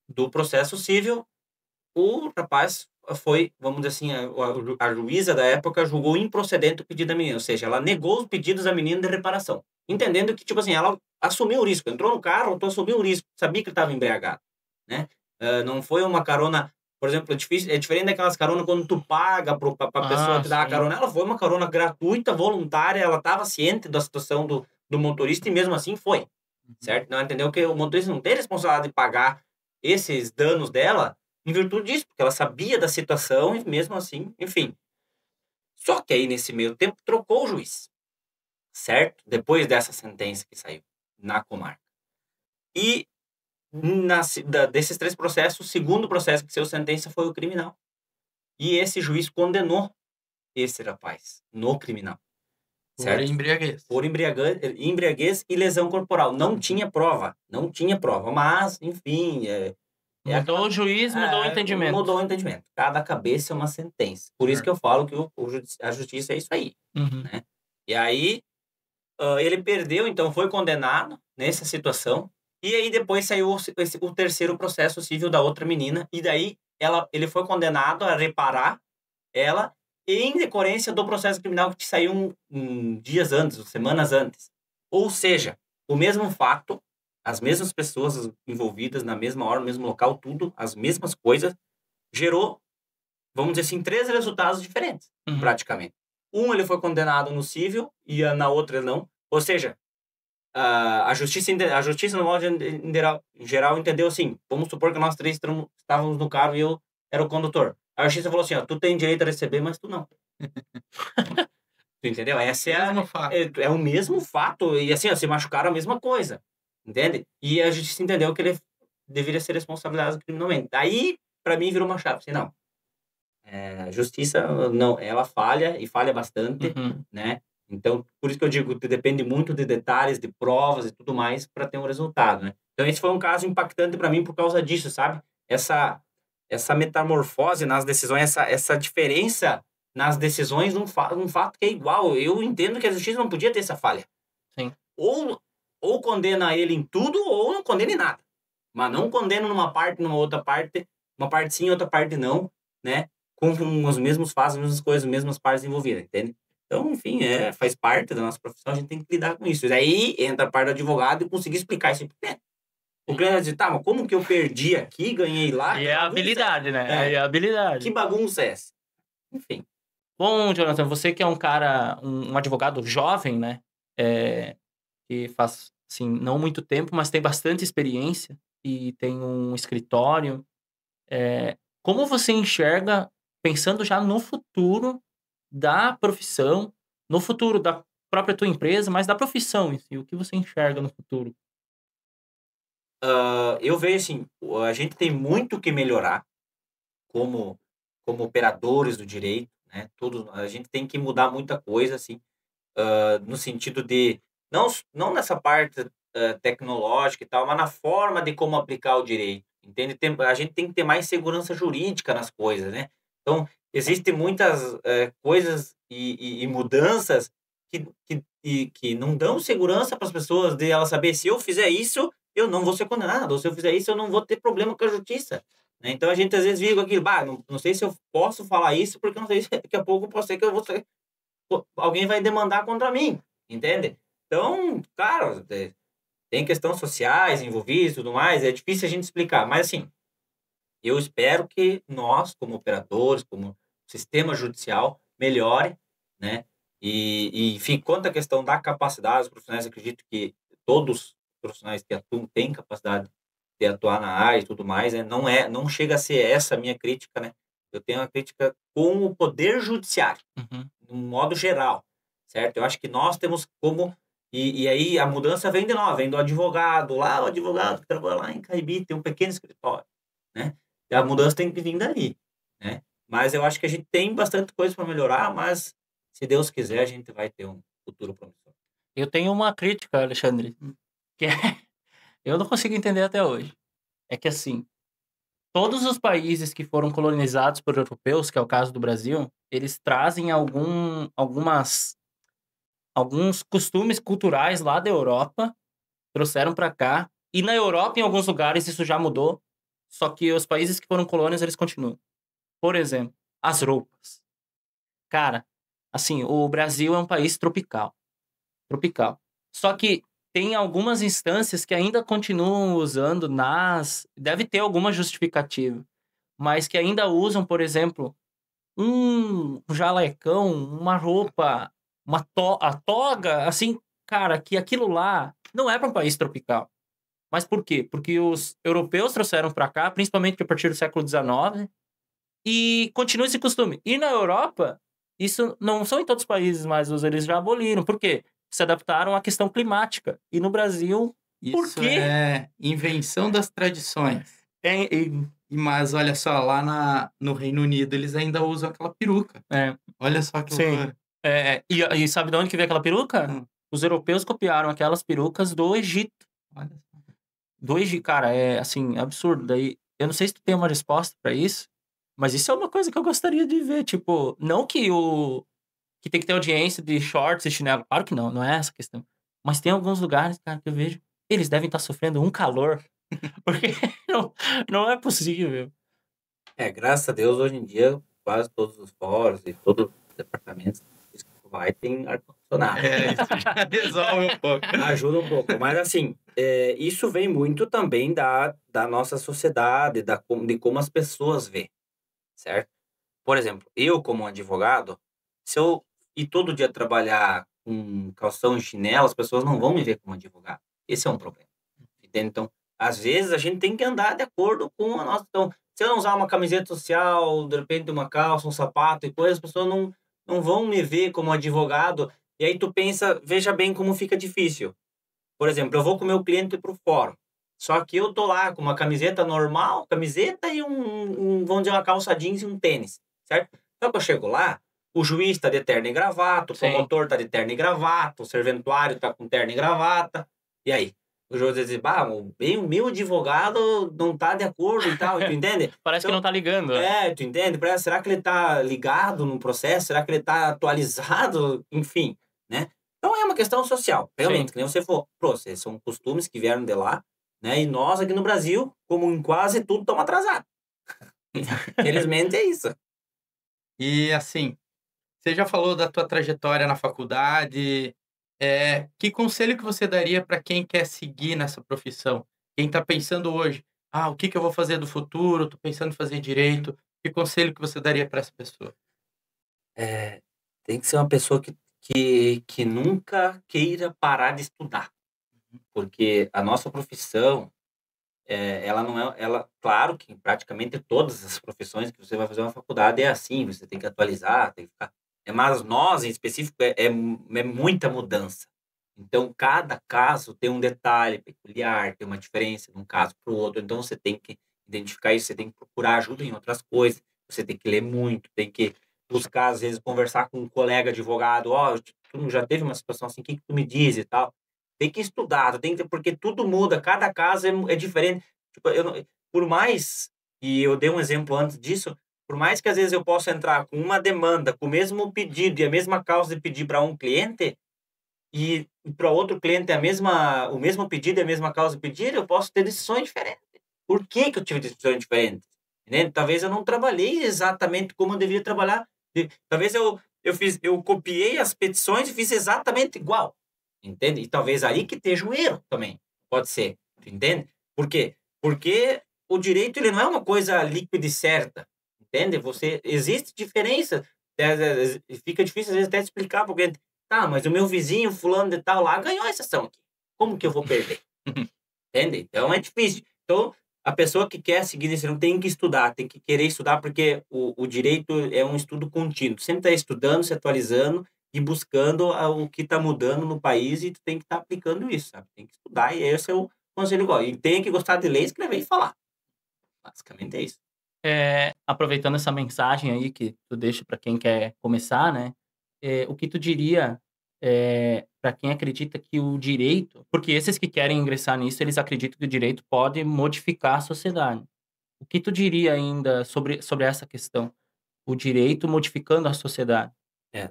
do processo civil, o rapaz foi, vamos dizer assim, a juíza da época julgou improcedente o pedido da menina, ou seja, ela negou os pedidos da menina de reparação, entendendo que, tipo assim, ela assumiu o risco, entrou no carro, assumiu o risco, sabia que estava embriagado, né? Não foi uma carona, por exemplo, é diferente daquelas caronas quando tu paga pra pessoa te dar a sim. carona, ela foi uma carona gratuita, voluntária, ela estava ciente da situação do motorista e mesmo assim foi, certo? Não entendeu que o motorista não tem responsabilidade de pagar esses danos dela em virtude disso, porque ela sabia da situação e mesmo assim, enfim. Só que aí, nesse meio tempo, trocou o juiz, certo? Depois dessa sentença que saiu na comarca. E desses 3 processos, o segundo processo que saiu sentença foi o criminal. E esse juiz condenou esse rapaz no criminal, Por certo? embriaguez. Por embriaguez e lesão corporal. Não tinha prova, mas, enfim... Mudou o juiz, mudou o entendimento. Mudou o entendimento. Cada cabeça é uma sentença. Por isso que eu falo que a justiça é isso aí, Uhum. né? E aí, ele perdeu, então foi condenado nessa situação. E aí depois saiu o terceiro processo civil da outra menina. E daí ele foi condenado a reparar ela em decorrência do processo criminal que saiu dias antes, semanas antes. Ou seja, o mesmo fato, as mesmas pessoas envolvidas na mesma hora, no mesmo local, tudo, as mesmas coisas, gerou, vamos dizer assim, 3 resultados diferentes, praticamente. Ele foi condenado no civil e na outra não. Ou seja, a justiça no modo geral entendeu assim, vamos supor que nós 3 estávamos no carro e eu era o condutor. A justiça falou assim, ó, tu tem direito a receber, mas tu não. Tu entendeu? Essa é o mesmo fato. E assim, ó, se machucaram a mesma coisa. Entende? E a justiça entendeu que ele deveria ser responsabilizado criminalmente. Daí, pra mim, virou uma chave. Assim, não. A justiça, não, ela falha e falha bastante, né? Então, por isso que eu digo que depende muito de detalhes, de provas e tudo mais para ter um resultado, né? Então, esse foi um caso impactante para mim por causa disso, sabe? Essa metamorfose nas decisões, essa diferença nas decisões, um fato que é igual. Eu entendo que a justiça não podia ter essa falha. Sim. Ou condena ele em tudo, ou não condena em nada. Mas não condena numa parte, numa outra parte, uma parte sim, outra parte não, né? Com os mesmos fatos, as mesmas coisas, as mesmas partes envolvidas, entende? Então, enfim, faz parte da nossa profissão, a gente tem que lidar com isso. E aí entra a parte do advogado e conseguir explicar isso. O cliente vai dizer, tá, mas como que eu perdi aqui, ganhei lá? E é a habilidade, né? É a habilidade. Que bagunça é essa? Enfim. Bom, Jonathan, você que é um cara, um advogado jovem, né? Que faz, assim, não muito tempo, mas tem bastante experiência e tem um escritório. Como você enxerga, pensando já no futuro da profissão, no futuro da própria tua empresa, mas da profissão em si, o que você enxerga no futuro? Eu vejo assim, a gente tem muito que melhorar como operadores do direito, né? A gente tem que mudar muita coisa, assim, no sentido de, não nessa parte tecnológica e tal, mas na forma de como aplicar o direito, entende? A gente tem que ter mais segurança jurídica nas coisas, né? Então, existem muitas coisas e mudanças que não dão segurança para as pessoas de ela saber se eu fizer isso, eu não vou ser condenado, ou se eu fizer isso, eu não vou ter problema com a justiça. Né? Então a gente às vezes vive com aquilo, não sei se eu posso falar isso, porque eu não sei se daqui a pouco pode ser que alguém vai demandar contra mim, entende? Então, claro, tem questões sociais envolvidas e tudo mais, é difícil a gente explicar, mas assim, eu espero que nós, como operadores, como sistema judicial, melhore, né? Enfim, quanto à questão da capacidade dos profissionais, acredito que todos os profissionais que atuam têm capacidade de atuar na área e tudo mais, né? Não chega a ser essa a minha crítica, né? Eu tenho uma crítica com o poder judiciário, no modo geral, certo? Eu acho que nós temos como... E aí a mudança vem de nós, vem do advogado, lá o advogado que trabalha lá em Caibi, tem um pequeno escritório, né? E a mudança tem que vir dali, né? Mas eu acho que a gente tem bastante coisa para melhorar, mas se Deus quiser, a gente vai ter um futuro promissor. Eu tenho uma crítica, Alexandre, que eu não consigo entender até hoje. É que, assim, todos os países que foram colonizados por europeus, que é o caso do Brasil, eles trazem alguns costumes culturais lá da Europa, trouxeram para cá. E na Europa, em alguns lugares, isso já mudou. Só que os países que foram colônias, eles continuam. Por exemplo, as roupas. Cara, assim, o Brasil é um país tropical. Tropical. Só que tem algumas instâncias que ainda continuam usando deve ter alguma justificativa, mas que ainda usam, por exemplo, um jalecão, uma roupa, a toga, assim, cara, que aquilo lá não é para um país tropical. Mas por quê? Porque os europeus trouxeram para cá, principalmente a partir do século XIX, e continua esse costume. E na Europa, isso não são em todos os países, mas eles já aboliram. Por quê? Se adaptaram à questão climática. E no Brasil, por Isso quê? é invenção das tradições. Mas olha só, lá no Reino Unido eles ainda usam aquela peruca. Olha só que Sim. loucura. E sabe de onde que veio aquela peruca? Os europeus copiaram aquelas perucas do Egito. Olha só. Do Egito, cara, é assim, absurdo. Daí, eu não sei se tu tem uma resposta pra isso, mas isso é uma coisa que eu gostaria de ver. Tipo, não que que tem que ter audiência de shorts e chinelo. Claro que não é essa a questão. Mas tem alguns lugares, cara, que eu vejo, eles devem estar sofrendo um calor. Porque não é possível. Graças a Deus, hoje em dia, quase todos os fóruns e todos os departamentos vai tem ar-condicionado. Isso já resolve um pouco. Ajuda um pouco. Mas, assim, isso vem muito também da nossa sociedade, de como as pessoas veem, certo? Por exemplo, eu, como advogado, se eu ir todo dia trabalhar com calção e chinelo, as pessoas não vão me ver como advogado. Esse é um problema. Entende? Então, às vezes, a gente tem que andar de acordo com a nossa... Então, se eu não usar uma camiseta social, de repente uma calça, um sapato e coisa, as pessoas não vão me ver como advogado. E aí tu pensa, veja bem como fica difícil. Por exemplo, eu vou com o meu cliente para o fórum. Só que eu tô lá com uma camiseta normal, camiseta e vamos dizer, uma calça jeans e um tênis, certo? Então, quando eu chego lá, o juiz tá de terno e gravata, o promotor tá de terno e gravata, o serventuário tá com terno e gravata. E aí? O juiz diz, o meu advogado não tá de acordo e tal, tu entende? Parece que não tá ligando. Tu entende? Será que ele tá ligado no processo? Será que ele tá atualizado? Enfim, né? Então é uma questão social. Realmente, que nem você falou, são costumes que vieram de lá, né? E nós aqui no Brasil, como em quase tudo, estamos atrasados. Infelizmente é isso. E assim, você já falou da tua trajetória na faculdade. Que conselho que você daria para quem quer seguir nessa profissão? Quem está pensando hoje, o que eu vou fazer do futuro? Estou pensando em fazer direito. Que conselho que você daria para essa pessoa? Tem que ser uma pessoa que nunca queira parar de estudar. Porque a nossa profissão, ela não é... claro que praticamente todas as profissões que você vai fazer uma faculdade é assim, você tem que atualizar, tem que ficar... Mas nós, em específico, é muita mudança. Então, cada caso tem um detalhe peculiar, tem uma diferença de um caso para o outro. Então, você tem que identificar isso, você tem que procurar ajuda em outras coisas, você tem que ler muito, tem que buscar, às vezes, conversar com um colega advogado. Tu já teve uma situação assim, o que tu me diz e tal? Tem que estudar, porque tudo muda, cada caso é diferente. Tipo, por mais, e eu dei um exemplo antes disso, por mais que às vezes eu possa entrar com uma demanda, com o mesmo pedido e a mesma causa de pedir para um cliente, e para outro cliente o mesmo pedido e a mesma causa de pedir, eu posso ter decisões diferentes. Por que eu tive decisões diferentes? Entende? Talvez eu não trabalhei exatamente como eu devia trabalhar. Talvez eu copiei as petições e fiz exatamente igual. Entende? E talvez aí que esteja o erro também. Pode ser. Entende? Por quê? Porque o direito ele não é uma coisa líquida e certa. Entende? Existe diferença. Fica difícil às vezes até explicar para o cliente. Tá, mas o meu vizinho fulano de tal lá ganhou essa ação aqui. Como que eu vou perder? Entende? Então é difícil. Então, a pessoa que quer seguir nesse não tem que estudar, tem que querer estudar, porque o direito é um estudo contínuo. Tu sempre está estudando, se atualizando e buscando o que está mudando no país e tu tem que estar aplicando isso, sabe? Tem que estudar e esse é o conselho igual. E tem que gostar de ler, escrever e falar. Basicamente é isso. Aproveitando essa mensagem aí que tu deixa para quem quer começar, né? O que tu diria para quem acredita que o direito, porque esses que querem ingressar nisso, eles acreditam que o direito pode modificar a sociedade. O que tu diria ainda sobre essa questão? O direito modificando a sociedade.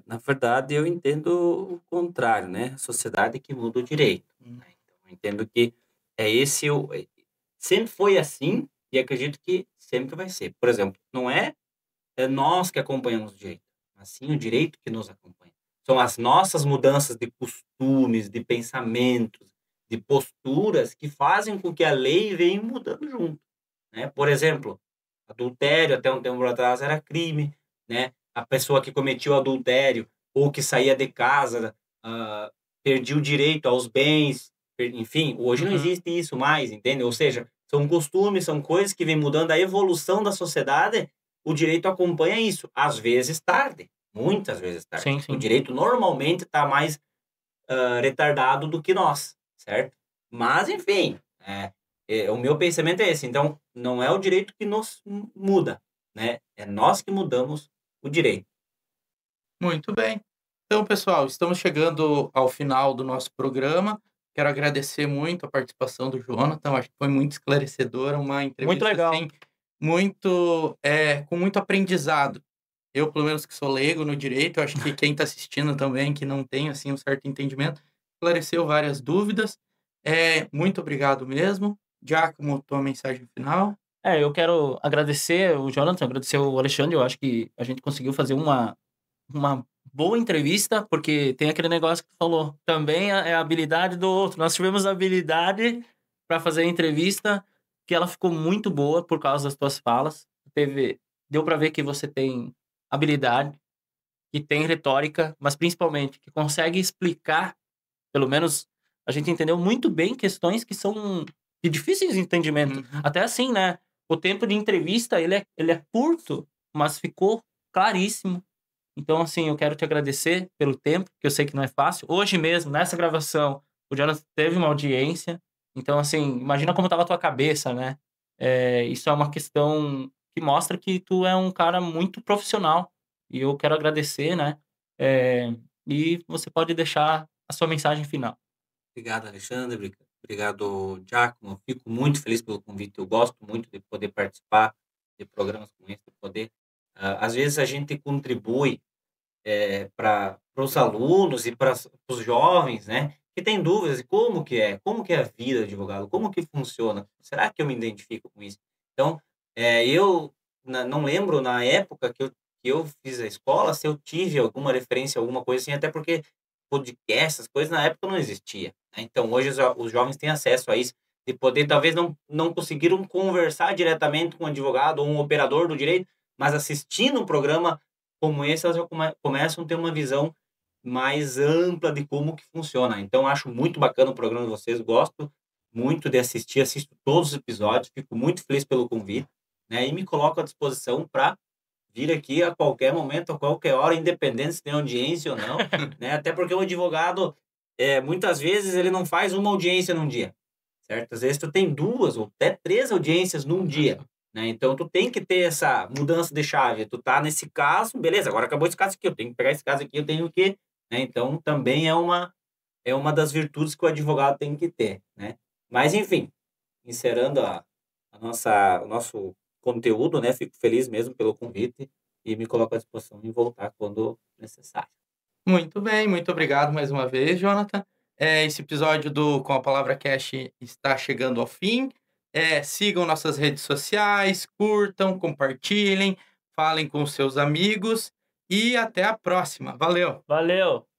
Na verdade, eu entendo o contrário, né? A sociedade que muda o direito. Né? Então, eu entendo que sempre foi assim e acredito que sempre vai ser. Por exemplo, não é nós que acompanhamos o direito, mas sim o direito que nos acompanha. São as nossas mudanças de costumes, de pensamentos, de posturas que fazem com que a lei venha mudando junto. Né? Por exemplo, adultério até um tempo atrás era crime, né? A pessoa que cometia o adultério ou que saía de casa perdia o direito aos bens, enfim, hoje não existe isso mais, entende? Ou seja, são costumes, são coisas que vêm mudando a evolução da sociedade, o direito acompanha isso, às vezes tarde, muitas vezes tarde. Sim, sim. O direito normalmente está mais retardado do que nós, certo? Mas, enfim, o meu pensamento é esse. Então, não é o direito que nos muda, né? É nós que mudamos o direito. Muito bem. Então, pessoal, estamos chegando ao final do nosso programa. Quero agradecer muito a participação do Jonathan. Acho que foi muito esclarecedora, uma entrevista Muito legal. assim, com muito aprendizado. Eu, pelo menos que sou leigo no direito, acho que quem está assistindo também, que não tem assim um certo entendimento, esclareceu várias dúvidas. Muito obrigado mesmo. Giacomo, tua mensagem final. Eu quero agradecer o Jonathan, agradecer o Alexandre. Eu acho que a gente conseguiu fazer uma boa entrevista, porque tem aquele negócio que tu falou. Também é a habilidade do outro. Nós tivemos a habilidade para fazer a entrevista, que ela ficou muito boa por causa das tuas falas. Deu para ver que você tem habilidade, que tem retórica, mas principalmente que consegue explicar, pelo menos a gente entendeu muito bem questões que são de difíceis de entendimento. Até assim, né? O tempo de entrevista, ele é curto, mas ficou claríssimo. Então, assim, eu quero te agradecer pelo tempo, que eu sei que não é fácil. Hoje mesmo, nessa gravação, o Jonas teve uma audiência. Então, assim, imagina como estava a tua cabeça, né? Isso é uma questão que mostra que tu é um cara muito profissional. E eu quero agradecer, né? E você pode deixar a sua mensagem final. Obrigado, Alexandre. Obrigado, Giacomo. Eu fico muito feliz pelo convite. Eu gosto muito de poder participar de programas como esse, de poder... às vezes a gente contribui para os alunos e para os jovens, né, que têm dúvidas de como que é a vida de advogado, como que funciona, será que eu me identifico com isso? Então, eu não lembro na época que eu fiz a escola se eu tive alguma referência, alguma coisa assim, até porque podcast, essas coisas na época não existia, né? Então, hoje os jovens têm acesso a isso, de poder, talvez não conseguiram conversar diretamente com um advogado ou um operador do direito, mas assistindo um programa como esse, elas já começam a ter uma visão mais ampla de como que funciona. Então, acho muito bacana o programa de vocês, gosto muito de assistir, assisto todos os episódios, fico muito feliz pelo convite, né? E me coloco à disposição para vir aqui a qualquer momento, a qualquer hora, independente se tem audiência ou não, né? Até porque o advogado, muitas vezes, ele não faz uma audiência num dia, certo? Às vezes tu tem 2 ou até 3 audiências num dia, né? Então, tu tem que ter essa mudança de chave. Tu tá nesse caso, beleza, agora acabou esse caso aqui, eu tenho que pegar esse caso aqui, eu tenho que... Né? Então, também é uma das virtudes que o advogado tem que ter, né? Mas, enfim, encerrando o nosso conteúdo, né? Fico feliz mesmo pelo convite e me coloco à disposição em voltar quando necessário. Muito bem, muito obrigado mais uma vez, Jonathan. Esse episódio do Com a Palavra Cash está chegando ao fim. Sigam nossas redes sociais, curtam, compartilhem, falem com seus amigos e até a próxima. Valeu! Valeu!